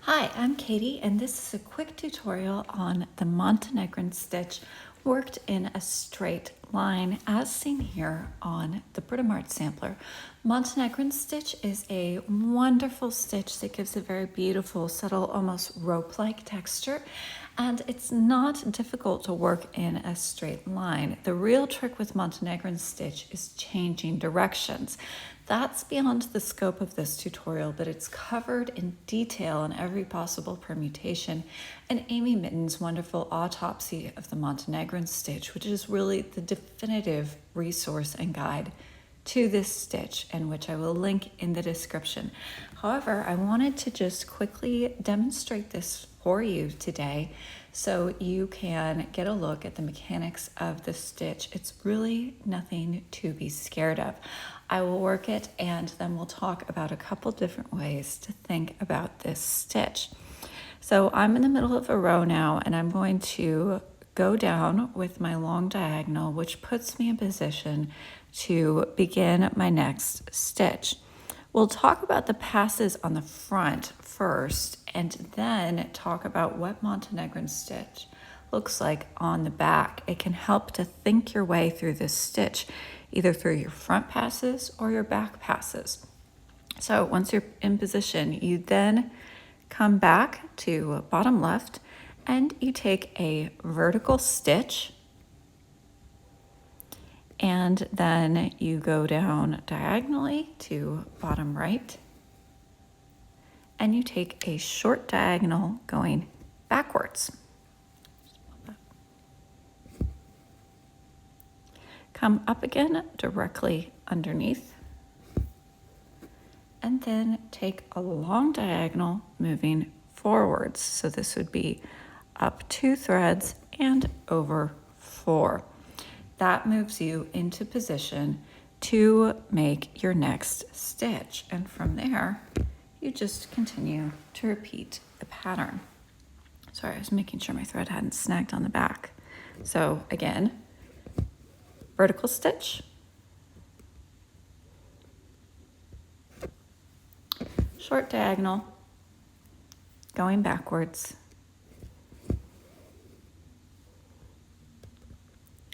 Hi, I'm Katie, and this is a quick tutorial on the Montenegrin stitch worked in a straight line as seen here on the Britomart sampler. Montenegrin stitch is a wonderful stitch that gives a very beautiful, subtle, almost rope-like texture, and it's not difficult to work in a straight line. The real trick with Montenegrin stitch is changing directions. That's beyond the scope of this tutorial, but it's covered in detail in every possible permutation in Amy Mitten's wonderful autopsy of the Montenegrin stitch, which is really the definitive resource and guide to this stitch, and which I will link in the description. However, I wanted to just quickly demonstrate this for you today so you can get a look at the mechanics of the stitch. It's really nothing to be scared of. I will work it and then we'll talk about a couple different ways to think about this stitch. So I'm in the middle of a row now, and I'm going to go down with my long diagonal, which puts me in position to begin my next stitch. We'll talk about the passes on the front first, and then talk about what Montenegrin stitch looks like on the back. It can help to think your way through this stitch, either through your front passes or your back passes. So once you're in position, you then come back to bottom left and you take a vertical stitch, and then you go down diagonally to bottom right and you take a short diagonal going backwards. Come up again directly underneath, and then take a long diagonal moving forwards. So this would be up 2 threads and over 4. That moves you into position to make your next stitch. And from there, you just continue to repeat the pattern. Sorry, I was making sure my thread hadn't snagged on the back. So again, vertical stitch, short diagonal, going backwards,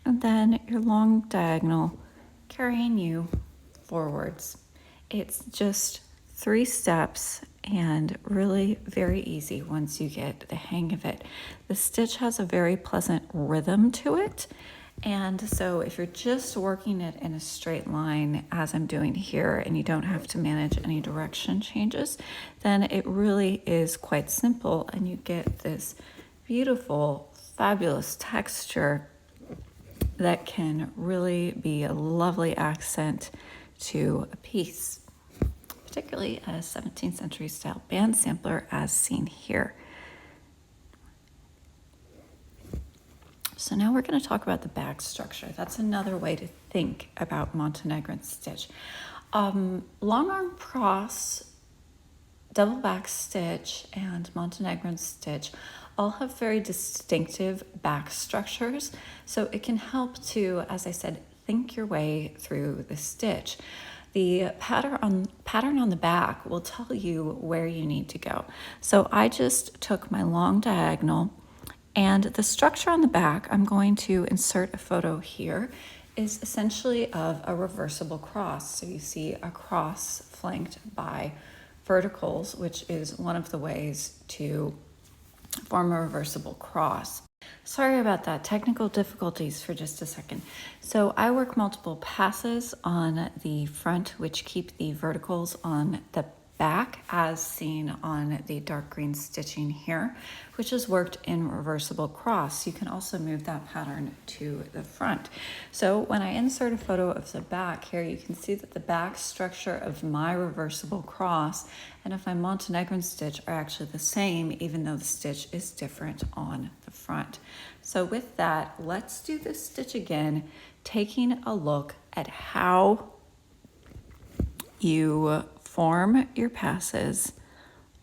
and then your long diagonal carrying you forwards. It's just 3 steps and really very easy once you get the hang of it. The stitch has a very pleasant rhythm to it, and so if you're just working it in a straight line as I'm doing here and you don't have to manage any direction changes, then it really is quite simple and you get this beautiful, fabulous texture that can really be a lovely accent to a piece, particularly a 17th century style band sampler as seen here. So now we're going to talk about the back structure. That's another way to think about Montenegrin stitch. Long arm cross, double back stitch, and Montenegrin stitch all have very distinctive back structures, so it can help to, as I said, think your way through the stitch. The pattern on the back will tell you where you need to go. So I just took my long diagonal, and the structure on the back, I'm going to insert a photo here, is essentially of a reversible cross. So you see a cross flanked by verticals, which is one of the ways to form a reversible cross. Sorry about that, technical difficulties for just a second. So I work multiple passes on the front, which keep the verticals on the back as seen on the dark green stitching here, which is worked in reversible cross. You can also move that pattern to the front. So when I insert a photo of the back here, you can see that the back structure of my reversible cross and of my Montenegrin stitch are actually the same, even though the stitch is different on the front. So with that, let's do this stitch again, taking a look at how you form your passes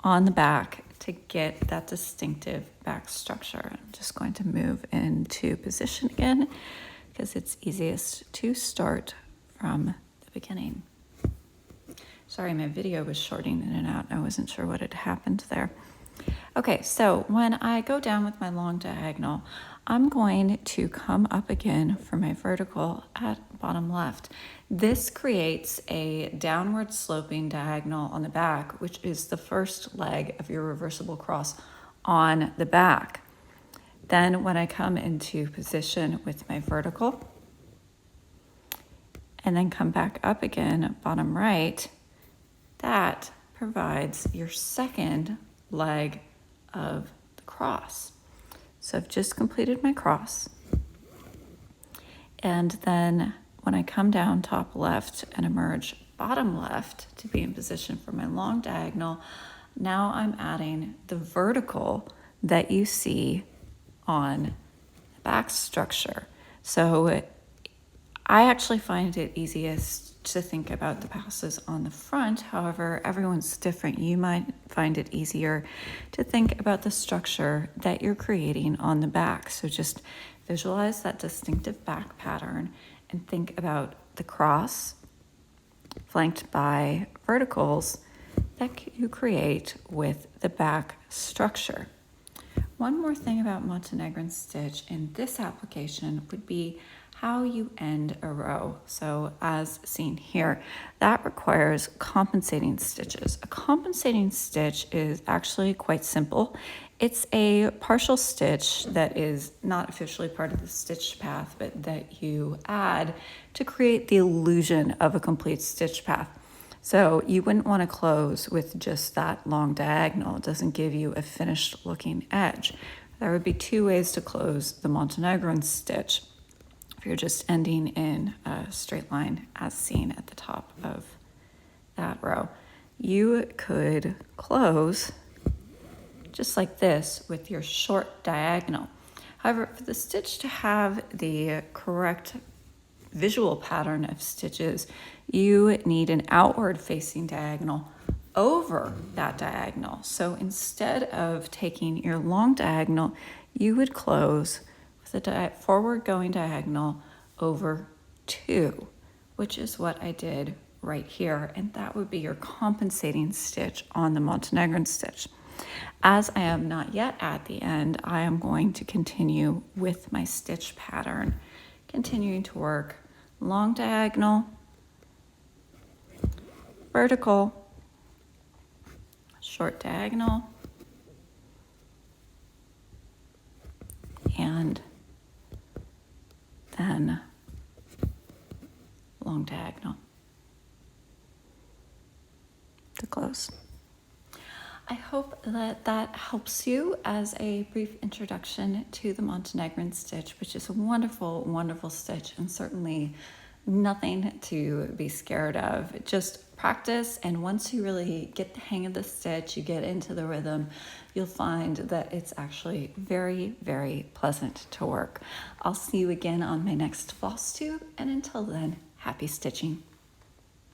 on the back to get that distinctive back structure. I'm just going to move into position again because it's easiest to start from the beginning. Sorry, my video was shorting in and out. I wasn't sure what had happened there. Okay, so when I go down with my long diagonal, I'm going to come up again for my vertical at bottom left. This creates a downward sloping diagonal on the back, which is the first leg of your reversible cross on the back. Then when I come into position with my vertical and then come back up again, bottom right, that provides your second leg of the cross. So I've just completed my cross. And then when I come down top left and emerge bottom left to be in position for my long diagonal, now I'm adding the vertical that you see on the back structure. So I actually find it easiest to think about the passes on the front. However, everyone's different. You might find it easier to think about the structure that you're creating on the back. So just visualize that distinctive back pattern and think about the cross flanked by verticals that you create with the back structure. One more thing about Montenegrin stitch in this application would be how you end a row. So as seen here, that requires compensating stitches. A compensating stitch is actually quite simple. It's a partial stitch that is not officially part of the stitch path, but that you add to create the illusion of a complete stitch path. So you wouldn't want to close with just that long diagonal. It doesn't give you a finished looking edge. There would be two ways to close the Montenegrin stitch if you're just ending in a straight line as seen at the top of that row. You could close just like this with your short diagonal. However, for the stitch to have the correct visual pattern of stitches, you need an outward facing diagonal over that diagonal. So instead of taking your long diagonal, you would close with a forward going diagonal over 2, which is what I did right here. And that would be your compensating stitch on the Montenegrin stitch. As I am not yet at the end, I am going to continue with my stitch pattern, continuing to work long diagonal, vertical, short diagonal, and then long diagonal to close. I hope that that helps you as a brief introduction to the Montenegrin stitch, which is a wonderful, wonderful stitch and certainly nothing to be scared of. Just practice, and once you really get the hang of the stitch, you get into the rhythm, you'll find that it's actually very, very pleasant to work. I'll see you again on my next floss tube, and until then, happy stitching.